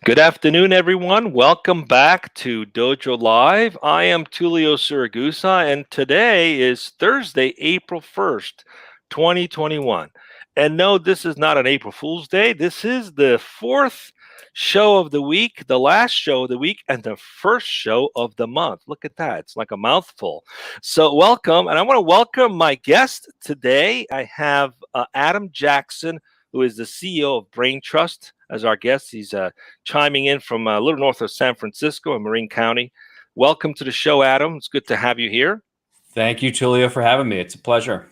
Good afternoon, everyone. Welcome back to Dojo Live. I am Tulio Siragusa, and today is Thursday, April 1st, 2021. And no, this is not an April Fool's Day. This is the fourth show of the week, the last show of the week, and the first show of the month. Look at that. It's like a mouthful. So, welcome. And I want to welcome my guest today. I have Adam Jackson, who is the CEO of Braintrust, as our guest. He's chiming in from a little north of San Francisco in Marin County. Welcome to the show, Adam. It's good to have you here. Thank you, Tulio, for having me. It's a pleasure.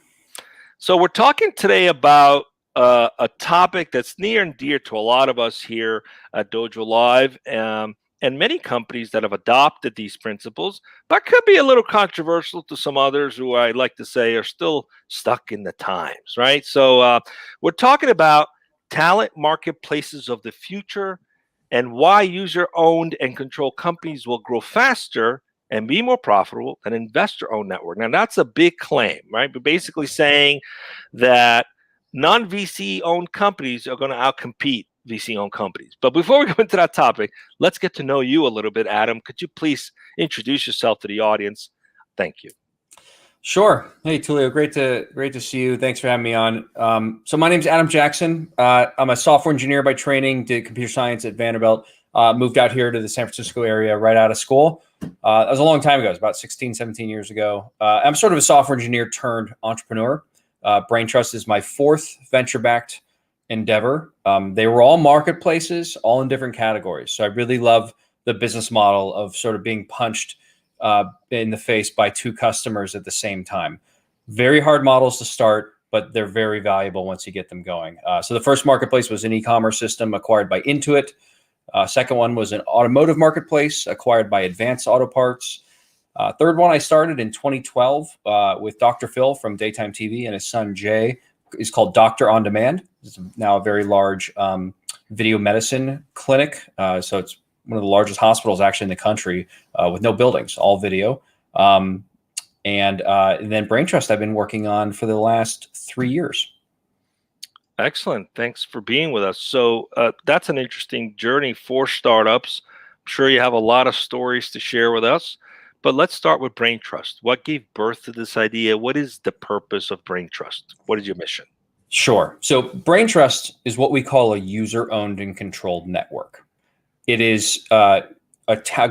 So we're talking today about a topic that's near and dear to a lot of us here at Dojo Live, and many companies that have adopted these principles, but could be a little controversial to some others who I like to say are still stuck in the times, right? So we're talking about talent marketplaces of the future and why user-owned and controlled companies will grow faster and be more profitable than investor-owned network. Now, that's a big claim, right? But basically saying that non-VC-owned companies are going to outcompete VC-owned companies. But before we go into that topic, let's get to know you a little bit, Adam. Could you please introduce yourself to the audience? Thank you. Sure. Hey, Tulio, great to see you. Thanks for having me on. So my name's Adam Jackson. I'm a software engineer by training, did computer science at Vanderbilt, moved out here to the San Francisco area right out of school. That was a long time ago. It was about 16, 17 years ago. I'm sort of a software engineer turned entrepreneur. Braintrust is my fourth venture-backed endeavor. They were all marketplaces, all in different categories. So I really love the business model of sort of being punched in the face by two customers at the same time. Very hard models to start, but they're very valuable once you get them going. So the first marketplace was an e-commerce system acquired by Intuit. Second one was an automotive marketplace acquired by Advanced Auto Parts. Third one I started in 2012 with Dr. Phil from Daytime TV and his son Jay. Is called Doctor On Demand. It's now a very large video medicine clinic. So it's one of the largest hospitals actually in the country with no buildings, all video. And then Braintrust I've been working on for the last 3 years. Excellent. Thanks for being with us. So that's an interesting journey for startups. I'm sure you have a lot of stories to share with us, but let's start with Braintrust. What gave birth to this idea? What is the purpose of Braintrust? What is your mission? Sure. So Braintrust is what we call a user-owned and controlled network. It is a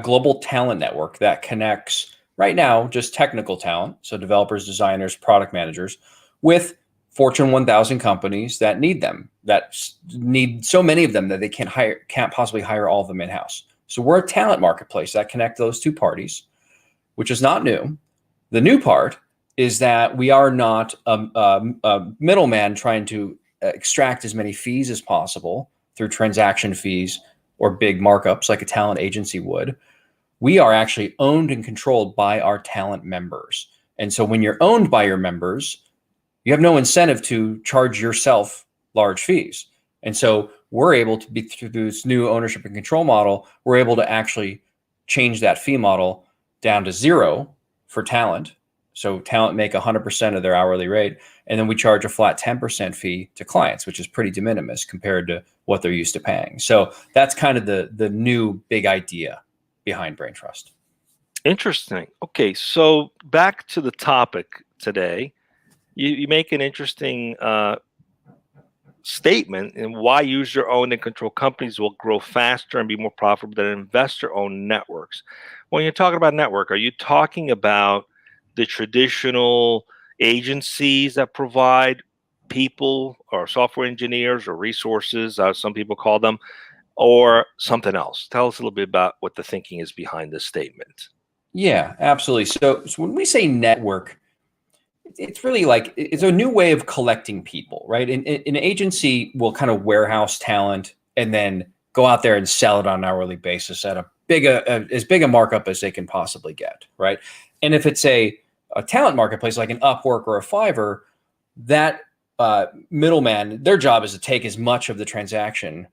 global talent network that connects, right now, just technical talent, so developers, designers, product managers, with Fortune 1000 companies that need them, that need so many of them that they can't possibly hire all of them in-house. So we're a talent marketplace that connect those two parties, which is not new. The new part is that we are not a middleman trying to extract as many fees as possible through transaction fees or big markups like a talent agency would. We are actually owned and controlled by our talent members. And so when you're owned by your members, you have no incentive to charge yourself large fees. And so we're able to be, through this new ownership and control model, we're able to actually change that fee model down to zero for talent. So talent make 100% of their hourly rate, and then we charge a flat 10% fee to clients, which is pretty de minimis compared to what they're used to paying. So that's kind of the new big idea behind Braintrust. Interesting. Okay, so back to the topic today. You make an interesting statement in why user-owned and controlled companies will grow faster and be more profitable than investor-owned networks. When you're talking about network, are you talking about the traditional agencies that provide people or software engineers or resources, as some people call them, or something else? Tell us a little bit about what the thinking is behind this statement. Yeah, absolutely. So when we say network, it's really like it's a new way of collecting people, right? An agency will kind of warehouse talent and then go out there and sell it on an hourly basis at as big a markup as they can possibly get, right? And if it's a talent marketplace like an Upwork or a Fiverr, that middleman, their job is to take as much of the transaction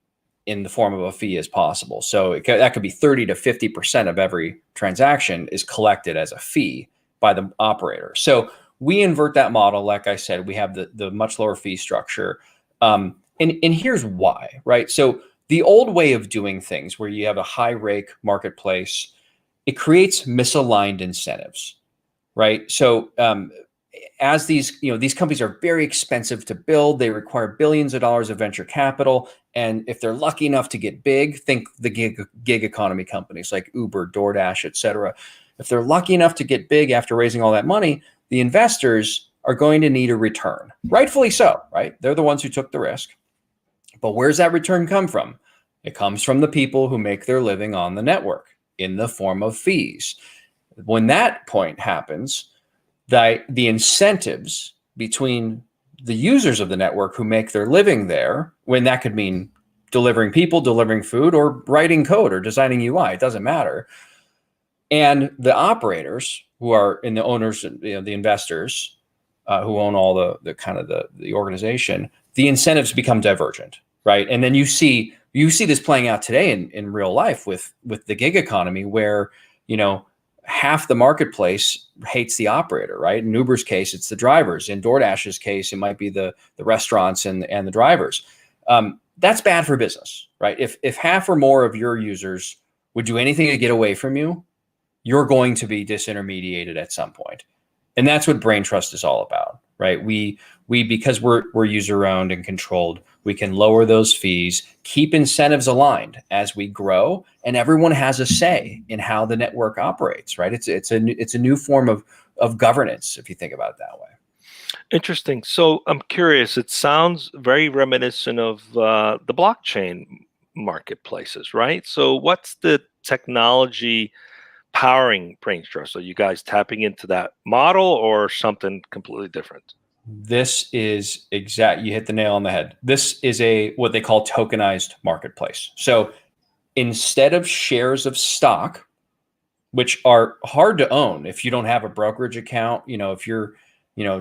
in the form of a fee as possible. So that could be 30 to 50% of every transaction is collected as a fee by the operator. So we invert that model. Like I said, we have the much lower fee structure. And here's why, right? So The old way of doing things, where you have a high rake marketplace, it creates misaligned incentives, right? So as these companies are very expensive to build, they require billions of dollars of venture capital, and if they're lucky enough to get big, think the gig economy companies like Uber, DoorDash, et cetera. If they're lucky enough to get big after raising all that money, the investors are going to need a return, rightfully so, right? They're the ones who took the risk. But where's that return come from? It comes from the people who make their living on the network in the form of fees. When that point happens, the incentives between the users of the network who make their living there, when that could mean delivering people, delivering food, or writing code or designing UI, it doesn't matter, and the operators who are in the owners, the investors who own all the kind of the organization, the incentives become divergent, right? And then you see this playing out today in real life with the gig economy, where half the marketplace hates the operator, right? In Uber's case, it's the drivers. In DoorDash's case, it might be the restaurants and the drivers. That's bad for business, right? If half or more of your users would do anything to get away from you, you're going to be disintermediated at some point. And that's what Braintrust is all about, right? We because we're user owned and controlled, we can lower those fees, keep incentives aligned as we grow, and everyone has a say in how the network operates, right? It's a new form of governance, if you think about it that way. Interesting. So I'm curious. It sounds very reminiscent of the blockchain marketplaces, right? So what's the technology powering Braintrust? Are you guys tapping into that model or something completely different? This is you hit the nail on the head. This is what they call tokenized marketplace. So instead of shares of stock, which are hard to own if you don't have a brokerage account, if you're,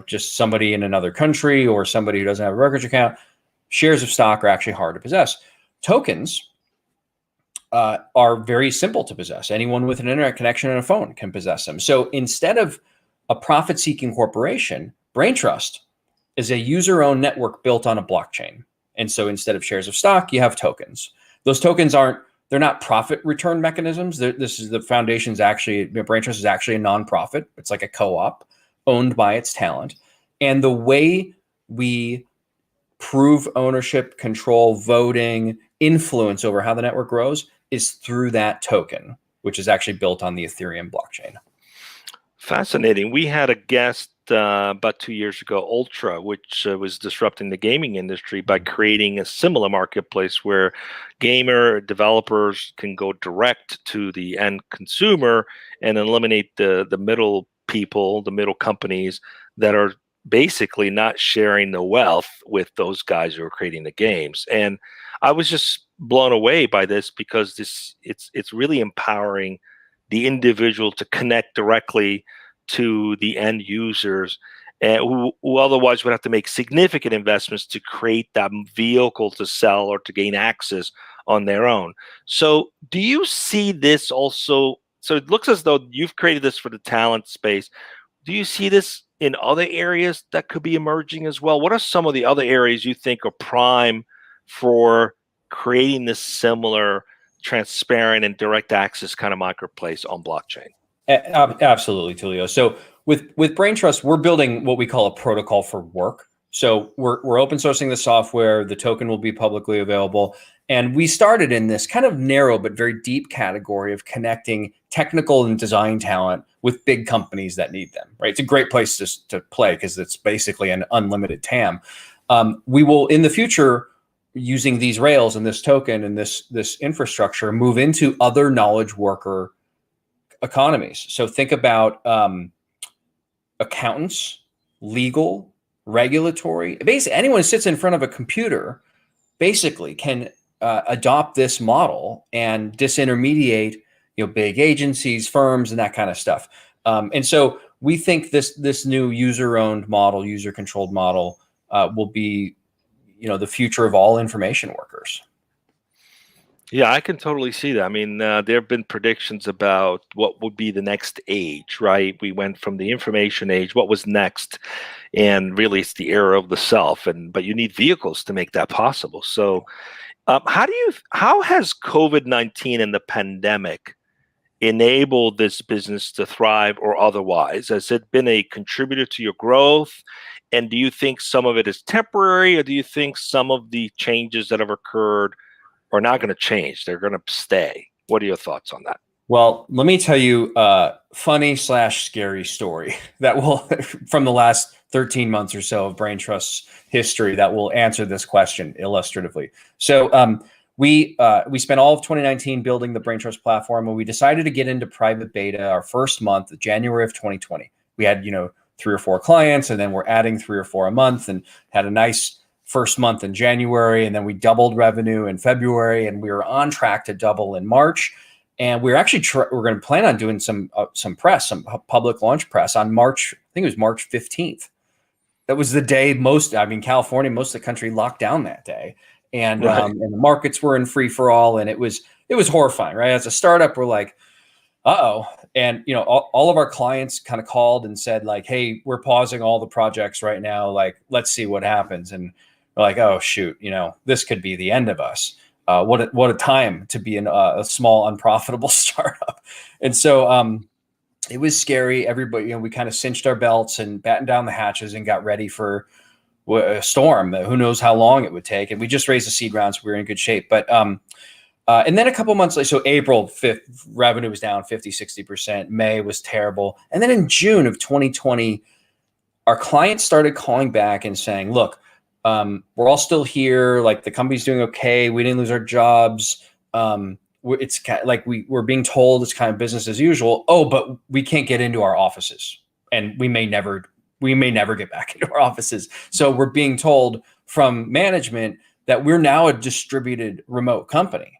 just somebody in another country or somebody who doesn't have a brokerage account, shares of stock are actually hard to possess. Tokens are very simple to possess. Anyone with an internet connection and a phone can possess them. So instead of a profit-seeking corporation, Braintrust is a user-owned network built on a blockchain. And so instead of shares of stock, you have tokens. Those tokens they're not profit return mechanisms. This is the foundation's actually, Braintrust is actually a nonprofit. It's like a co-op owned by its talent. And the way we prove ownership, control, voting, influence over how the network grows is through that token, which is actually built on the Ethereum blockchain. Fascinating. We had a guest about 2 years ago, Ultra, which was disrupting the gaming industry by creating a similar marketplace where gamer developers can go direct to the end consumer and eliminate the middle people, the middle companies that are basically not sharing the wealth with those guys who are creating the games. And I was just blown away by this because it's really empowering the individual to connect directly to the end users, who otherwise would have to make significant investments to create that vehicle to sell or to gain access on their own. So do you see this also? So it looks as though you've created this for the talent space. Do you see this in other areas that could be emerging as well? What are some of the other areas you think are prime for creating this similar transparent and direct access kind of marketplace on blockchain? Absolutely, Tulio. So with Braintrust, we're building what we call a protocol for work. So we're open sourcing the software. The token will be publicly available. And we started in this kind of narrow but very deep category of connecting technical and design talent with big companies that need them, right? It's a great place to play because it's basically an unlimited TAM. We will, in the future, using these rails and this token and this infrastructure, move into other knowledge worker economies. So think about accountants, legal, regulatory. Basically, anyone who sits in front of a computer basically can adopt this model and disintermediate, big agencies, firms, and that kind of stuff. And so we think this new user-owned model, user-controlled model, will be, the future of all information workers. Yeah, I can totally see that. I mean, there have been predictions about what would be the next age, right? We went from the information age, what was next? And really, it's the era of the self. But you need vehicles to make that possible. So How has COVID-19 and the pandemic enabled this business to thrive or otherwise? Has it been a contributor to your growth? And do you think some of it is temporary, or do you think some of the changes that have occurred are not going to change? They're going to stay. What are your thoughts on that? Well, let me tell you a funny / scary story that will from the last 13 months or so of Braintrust's history that will answer this question illustratively. So we spent all of 2019 building the Braintrust platform, and we decided to get into private beta our first month, January of 2020. We had 3 or 4 clients, and then we're adding 3 or 4 a month, and had a nice first month in January, and then we doubled revenue in February, and we were on track to double in March. And we're actually we're going to plan on doing some press, some public launch press on March. I think it was March 15th. That was the day California, most of the country locked down that day, and Right. And the markets were in free for all, and it was horrifying, right? As a startup, we're like, uh-oh. And all of our clients kind of called and said like, hey, we're pausing all the projects right now. Like, let's see what happens. And we're like, oh shoot, this could be the end of us. What a time to be in a small, unprofitable startup. And so it was scary. Everybody, we kind of cinched our belts and battened down the hatches and got ready for a storm. Who knows how long it would take. And we just raised a seed round, so we were in good shape. But and then a couple months later, so April 5th, revenue was down 50-60%. May was terrible. And then in June of 2020, our clients started calling back and saying, look, we're all still here. Like, the company's doing okay. We didn't lose our jobs. It's kind of like we're being told it's kind of business as usual. Oh, but we can't get into our offices, and we may never get back into our offices. So we're being told from management that we're now a distributed remote company.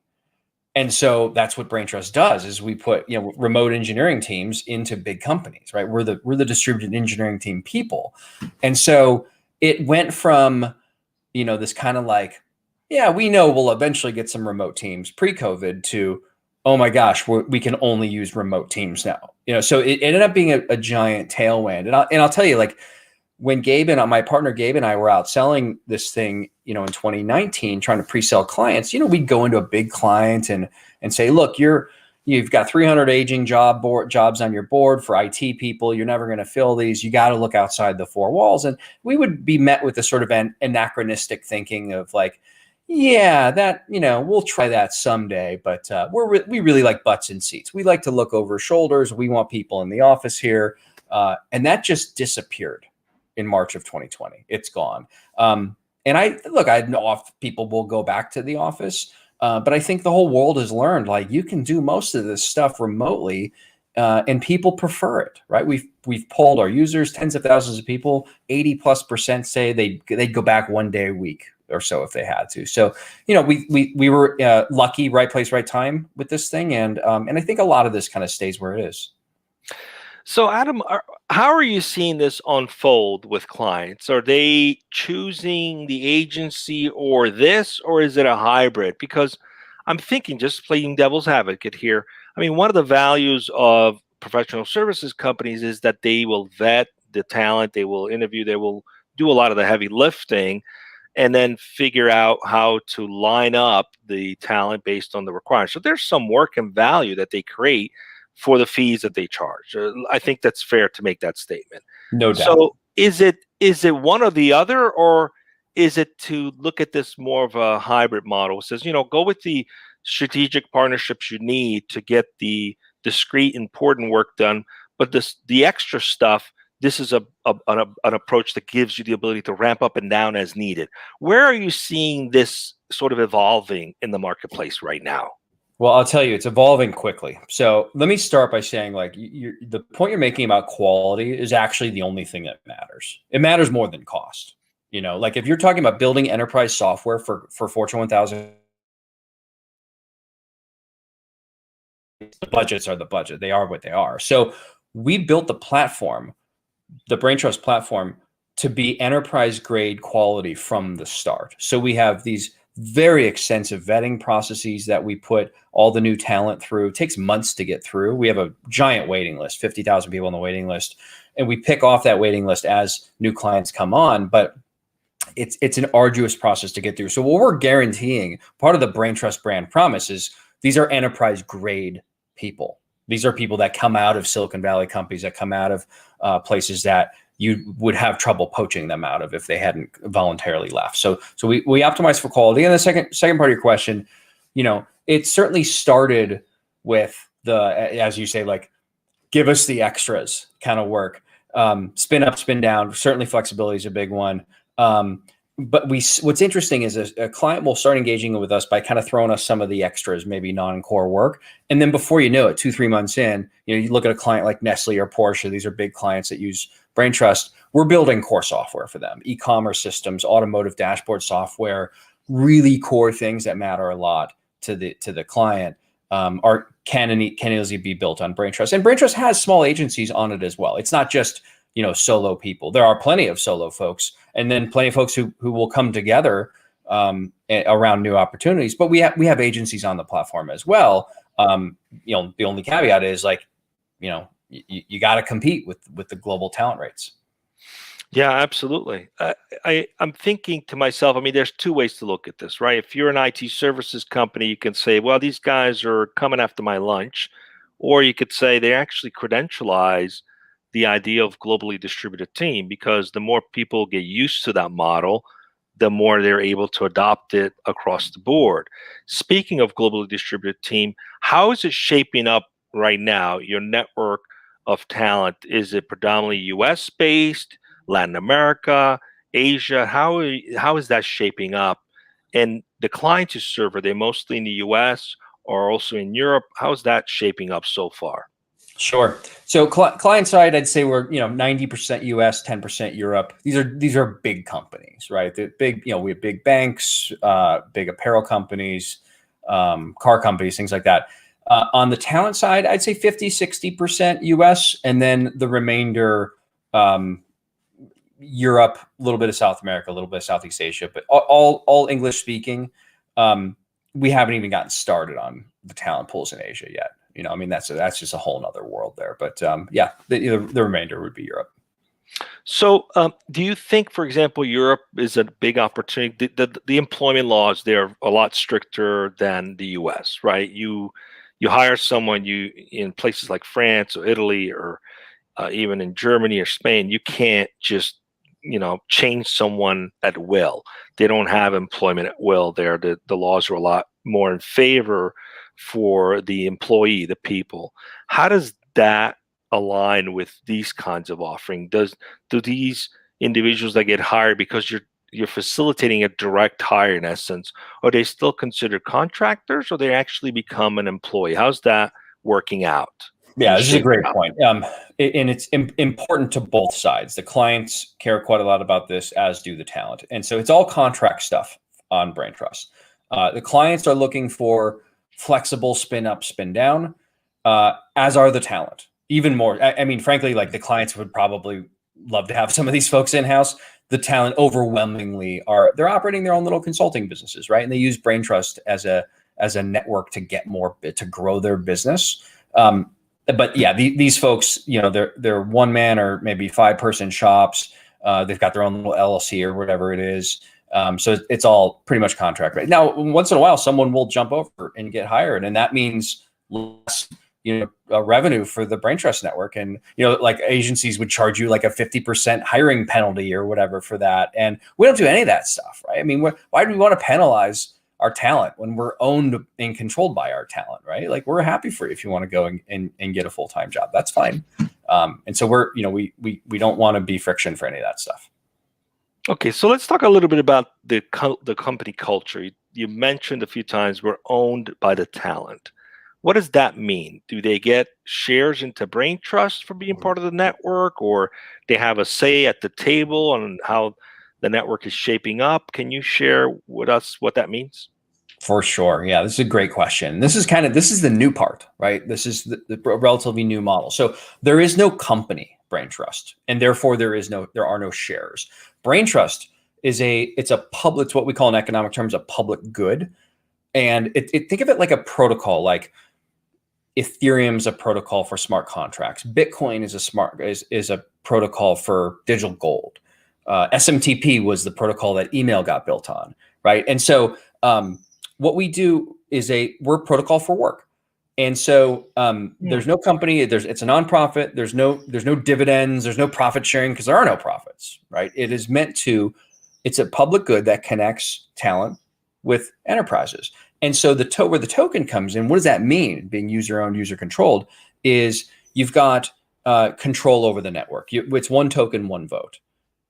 And so that's what Braintrust does, is we put remote engineering teams into big companies, right? We're the distributed engineering team people. And so it went from this kind of like, yeah, we know we'll eventually get some remote teams pre-COVID to, oh my gosh, we can only use remote teams now. So it ended up being a giant tailwind. And I'll tell you, like, when my partner Gabe and I were out selling this thing, in 2019, trying to pre-sell clients, we'd go into a big client and say, look, you've got 300 aging jobs on your board for IT people. You're never going to fill these. You got to look outside the 4 walls. And we would be met with a sort of an anachronistic thinking of like, yeah, that, we'll try that someday, but we really like butts in seats. We like to look over shoulders. We want people in the office here. And that just disappeared in March of 2020. It's gone. And I know if people will go back to the office, but I think the whole world has learned, like, you can do most of this stuff remotely, and people prefer it, right? We've polled our users, tens of thousands of people, 80+% say they'd go back 1 day a week or so if they had to. So, we were lucky, right place, right time with this thing. And I think a lot of this kind of stays where it is. So, Adam, how are you seeing this unfold with clients? Are they choosing the agency or is it a hybrid? Because I'm thinking, just playing devil's advocate here, I mean, one of the values of professional services companies is that they will vet the talent, they will interview, they will do a lot of the heavy lifting, and then figure out how to line up the talent based on the requirements. So there's some work and value that they create for the fees that they charge. I think that's fair to make that statement. No doubt. So is it one or the other, or is it to look at this more of a hybrid model? It says, go with the strategic partnerships you need to get the discrete, important work done, but the extra stuff, this is an approach that gives you the ability to ramp up and down as needed. Where are you seeing this sort of evolving in the marketplace right now? Well, I'll tell you, it's evolving quickly. So let me start by saying, like, the point you're making about quality is actually the only thing that matters. It matters more than cost. Like, if you're talking about building enterprise software for Fortune 1000, the budgets are the budget. They are what they are. So we built the platform, the Braintrust platform, to be enterprise grade quality from the start. So we have these very extensive vetting processes that we put all the new talent through. It takes months to get through. We have a giant waiting list, 50,000 people on the waiting list, and we pick off that waiting list as new clients come on. But it's an arduous process to get through. So what we're guaranteeing, part of the Braintrust brand promise, is these are enterprise grade people. These are people that come out of Silicon Valley companies, that come out of places that you would have trouble poaching them out of if they hadn't voluntarily left. So we optimize for quality. And the second part of your question, it certainly started with as you say, like, give us the extras kind of work. Spin up, spin down. Certainly flexibility is a big one. But what's interesting is a client will start engaging with us by kind of throwing us some of the extras, maybe non-core work. And then before you know it, 2-3 months in, you look at a client like Nestle or Porsche. These are big clients that use Braintrust. We're building core software for them, e-commerce systems, automotive dashboard software, really core things that matter a lot to the client. Can easily be built on Braintrust. And Braintrust has small agencies on it as well. It's not just, solo people. There are plenty of solo folks, and then plenty of folks who will come together around new opportunities. But we have agencies on the platform as well. The only caveat is, like, you got to compete with the global talent rates. Yeah, absolutely. I'm thinking to myself, I mean, there's two ways to look at this, right? If you're an IT services company, you can say, well, these guys are coming after my lunch. Or you could say they actually credentialize the idea of globally distributed team, because the more people get used to that model, the more they're able to adopt it across the board. Speaking of globally distributed team, how is it shaping up right now, your network of talent? Is it predominantly US based, Latin America, Asia? How is that shaping up? And the clients you serve, are they mostly in the US or also in Europe? How's that shaping up so far? Sure. So client side, I'd say we're 90% US, 10% Europe. These are big companies, right? The big, we have big banks, big apparel companies, car companies, things like that. On the talent side, I'd say 50-60% US, and then the remainder Europe, a little bit of South America, a little bit of Southeast Asia, but all English speaking. We haven't even gotten started on the talent pools in Asia yet. That's just a whole nother world there. But the remainder would be Europe. So do you think, for example, Europe is a big opportunity? The employment laws there are a lot stricter than the US, right? You hire someone, in places like France or Italy, or even in Germany or Spain, you can't just change someone at will. They don't have employment at will there. The laws are a lot more in favor for the employee, the people. How does that align with these kinds of offering? Do these individuals that get hired, because you're facilitating a direct hire in essence, are they still considered contractors, or they actually become an employee? How's that working out? Yeah, this is a great point. And it's important to both sides. The clients care quite a lot about this, as do the talent. And so it's all contract stuff on Braintrust. The clients are looking for flexible spin up, spin down, as are the talent. Even more. I mean, frankly, like, the clients would probably love to have some of these folks in-house. The talent overwhelmingly they're operating their own little consulting businesses, right? And they use Braintrust as a network to grow their business. But yeah, these folks, they're one man or maybe 5-person shops. They've got their own little LLC or whatever it is. So it's all pretty much contract right now. Once in a while, someone will jump over and get hired, and that means less, revenue for the Braintrust network. And like, agencies would charge you like a 50% hiring penalty or whatever for that, and we don't do any of that stuff, right? I mean, why do we want to penalize our talent when we're owned and controlled by our talent, right? Like, we're happy for you if you want to go and get a full-time job. That's fine. And so we don't want to be friction for any of that stuff. Okay, so let's talk a little bit about the company culture. You mentioned a few times we're owned by the talent. What does that mean? Do they get shares into Braintrust for being part of the network, or they have a say at the table on how the network is shaping up? Can you share with us what that means? For sure. Yeah, this is a great question. This is the new part, right? This is the relatively new model. So there is no company, Braintrust, and therefore there are no shares. Braintrust it's what we call in economic terms a public good. And think of it like a protocol. Like, Ethereum's a protocol for smart contracts. Bitcoin is a protocol for digital gold. SMTP was the protocol that email got built on, right? And so what we do is we're protocol for work. And so there's no company, it's a nonprofit, there's no dividends, there's no profit sharing because there are no profits, right? It is meant to, it's a public good that connects talent with enterprises. And so where the token comes in, what does that mean? Being user-owned, user-controlled, is you've got control over the network. It's one token, one vote.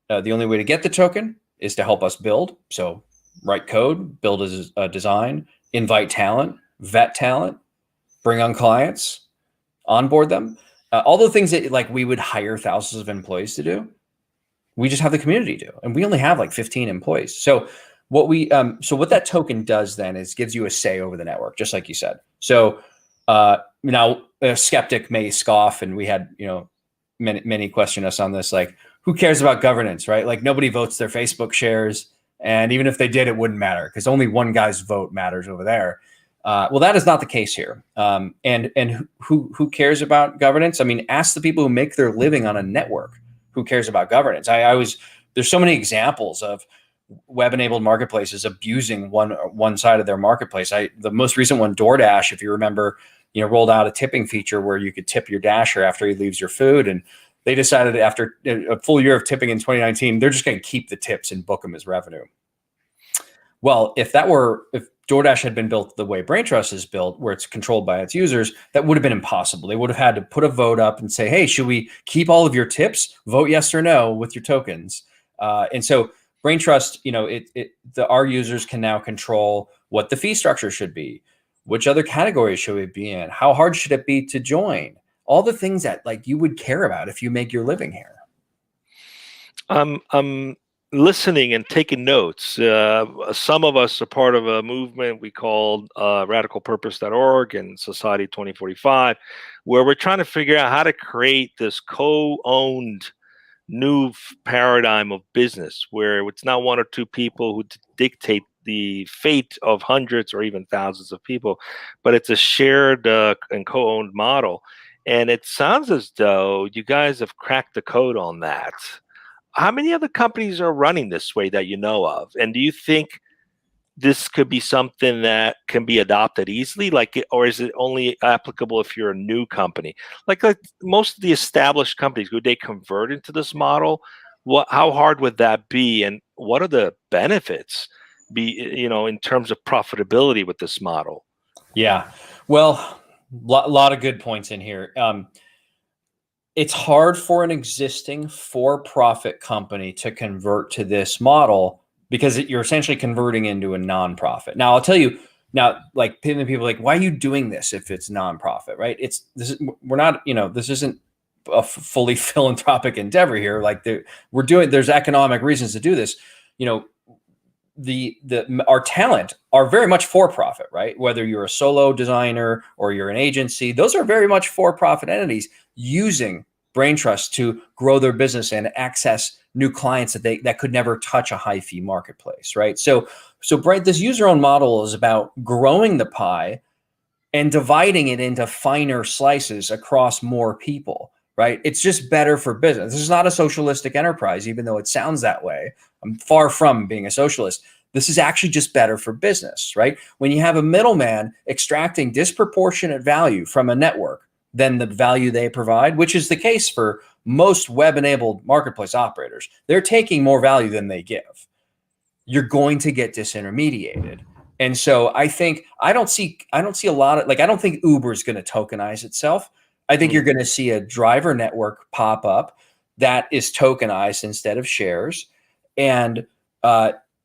The only way to get the token is to help us build. So write code, build a design, invite talent, vet talent, bring on clients, onboard them. All the things that like we would hire thousands of employees to do, we just have the community do. And we only have like 15 employees. So what that token does then is gives you a say over the network, just like you said. So now a skeptic may scoff, and we had, many question us on this, like, who cares about governance, right? Like nobody votes their Facebook shares. And even if they did, it wouldn't matter because only one guy's vote matters over there. Well, that is not the case here. And who cares about governance? I mean, ask the people who make their living on a network who cares about governance. There's so many examples of web-enabled marketplaces abusing one side of their marketplace. The most recent one, DoorDash, if you remember, rolled out a tipping feature where you could tip your Dasher after he leaves your food. And they decided after a full year of tipping in 2019, they're just going to keep the tips and book them as revenue. Well, if DoorDash had been built the way Braintrust is built, where it's controlled by its users, that would have been impossible. They would have had to put a vote up and say, hey, should we keep all of your tips? Vote yes or no with your tokens. And so Braintrust, our users can now control what the fee structure should be, which other categories should we be in, how hard should it be to join, all the things that like you would care about if you make your living here. I'm listening and taking notes. Some of us are part of a movement we called radicalpurpose.org and Society 2045, where we're trying to figure out how to create this co-owned new paradigm of business where it's not one or two people who dictate the fate of hundreds or even thousands of people, but it's a shared and co-owned model. And it sounds as though you guys have cracked the code on that. How many other companies are running this way that you know of? And do you think this could be something that can be adopted easily? Or is it only applicable if you're a new company? Like most of the established companies, would they convert into this model? How hard would that be? And what are the benefits in terms of profitability with this model? Yeah, well, lot of good points in here. It's hard for an existing for-profit company to convert to this model because you're essentially converting into a nonprofit. Now, I'll tell you now, like people are like, why are you doing this if it's nonprofit, right? This isn't a fully philanthropic endeavor here. Like there's economic reasons to do this. Our talent are very much for-profit, right? Whether you're a solo designer or you're an agency, those are very much for-profit entities using Braintrust to grow their business and access new clients that could never touch a high fee marketplace, right? So this user-owned model is about growing the pie and dividing it into finer slices across more people, right? It's just better for business. This is not a socialistic enterprise, even though it sounds that way. I'm far from being a socialist. This is actually just better for business, right? When you have a middleman extracting disproportionate value from a network than the value they provide, which is the case for most web-enabled marketplace operators, they're taking more value than they give. You're going to get disintermediated. And so I don't see a lot of, I don't think Uber is going to tokenize itself. I think you're going to see a driver network pop up that is tokenized instead of shares. And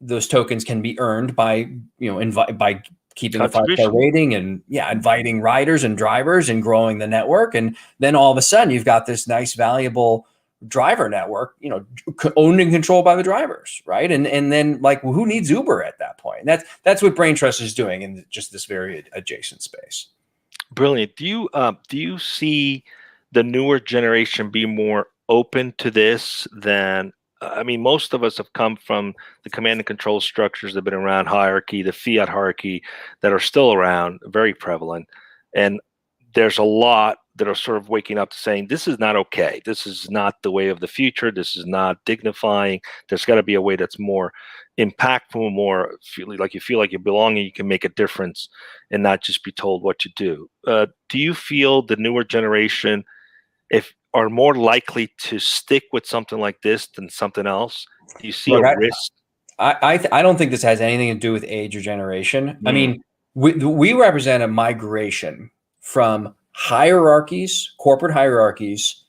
those tokens can be earned by, by keeping a 5-star rating and inviting riders and drivers and growing the network. And then all of a sudden you've got this nice, valuable driver network, owned and controlled by the drivers. Right. And then who needs Uber at that point? And that's what Braintrust is doing in just this very adjacent space. Brilliant. Do you see the newer generation be more open to this than, most of us have come from the command and control structures that have been around, hierarchy, the fiat hierarchy that are still around, very prevalent. And there's a lot that are sort of waking up to saying, this is not okay. This is not the way of the future. This is not dignifying. There's got to be a way that's more impactful, more you feel like you belong and you can make a difference and not just be told what to do. Do you feel the newer generation are more likely to stick with something like this than something else? Do you see Look, a risk? I don't think this has anything to do with age or generation. I mean, we represent a migration from hierarchies, corporate hierarchies,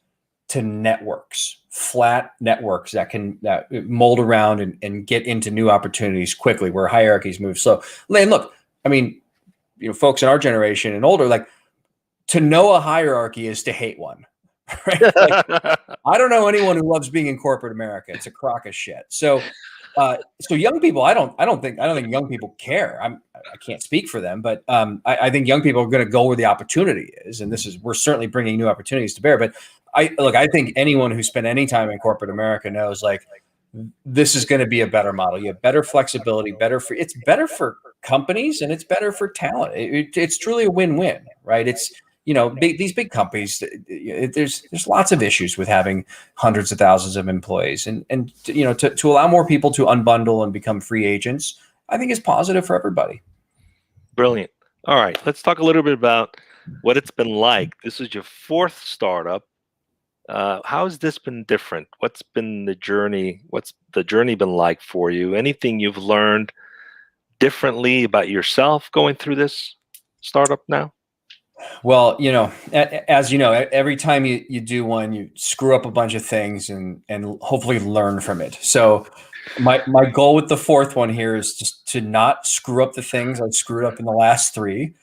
to networks, flat networks that mold around and get into new opportunities quickly, where hierarchies move slow. And look, I mean, folks in our generation and older, like, to know a hierarchy is to hate one. Right? Like, I don't know anyone who loves being in corporate America. It's a crock of shit. So young people, I don't think young people care. I can't speak for them, but I think young people are going to go where the opportunity is, and we're certainly bringing new opportunities to bear. But I think anyone who spent any time in corporate America knows, like, this is going to be a better model. You have better flexibility, it's better for companies, and it's better for talent. It's truly a win-win, right? It's, these big companies, there's lots of issues with having hundreds of thousands of employees, and to allow more people to unbundle and become free agents, I think is positive for everybody. Brilliant. All right, let's talk a little bit about what it's been like. This is your fourth startup. How has this been different? What's been the journey? What's the journey been like for you? Anything you've learned differently about yourself going through this startup now? Well, as you know, every time you do one, you screw up a bunch of things and hopefully learn from it. So my goal with the fourth one here is just to not screw up the things I screwed up in the last three,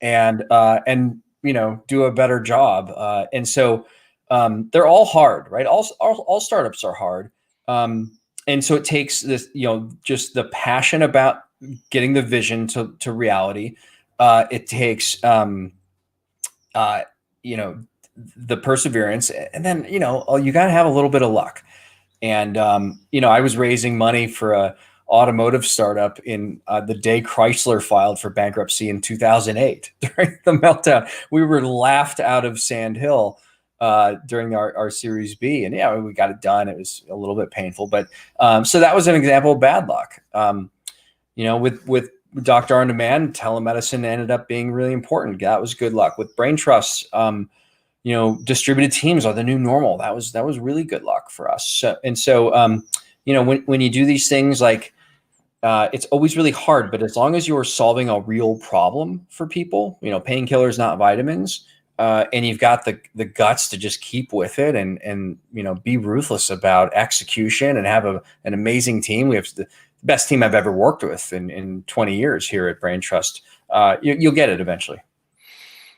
and do a better job. And so they're all hard, right? All startups are hard. And so it takes this, just the passion about getting the vision to reality. It takes the perseverance, and then, you got to have a little bit of luck. And, I was raising money for a automotive startup in the day Chrysler filed for bankruptcy in 2008. During the meltdown, we were laughed out of Sand Hill during our Series B. And we got it done. It was a little bit painful, but so that was an example of bad luck. With Doctor on Demand, telemedicine ended up being really important. That was good luck. With Braintrust, distributed teams are the new normal. That was really good luck for us. So when you do these things, like, it's always really hard, but as long as you're solving a real problem for people, painkillers, not vitamins, and you've got the guts to just keep with it and be ruthless about execution and have an amazing team. We have the best team I've ever worked with in 20 years here at Braintrust. You'll get it eventually.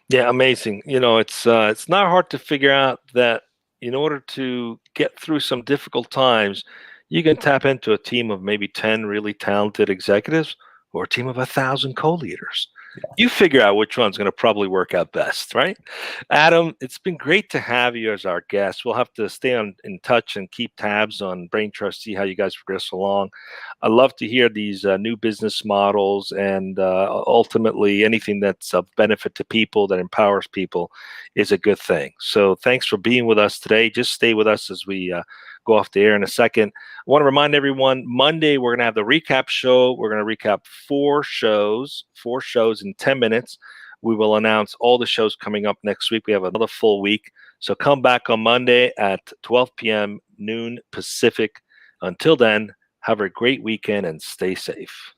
Yeah, amazing. It's not hard to figure out that in order to get through some difficult times, you can tap into a team of maybe 10 really talented executives or a team of 1,000 co-leaders. Yeah. You figure out which one's going to probably work out best, right? Adam, it's been great to have you as our guest. We'll have to stay in touch and keep tabs on Braintrust, see how you guys progress along. I love to hear these new business models, and ultimately anything that's of benefit to people, that empowers people, is a good thing. So thanks for being with us today. Just stay with us as we go off the air in a second. I want to remind everyone, Monday, we're going to have the recap show. We're going to recap four shows in 10 minutes. We will announce all the shows coming up next week. We have another full week. So come back on Monday at 12 p.m., noon Pacific. Until then, have a great weekend and stay safe.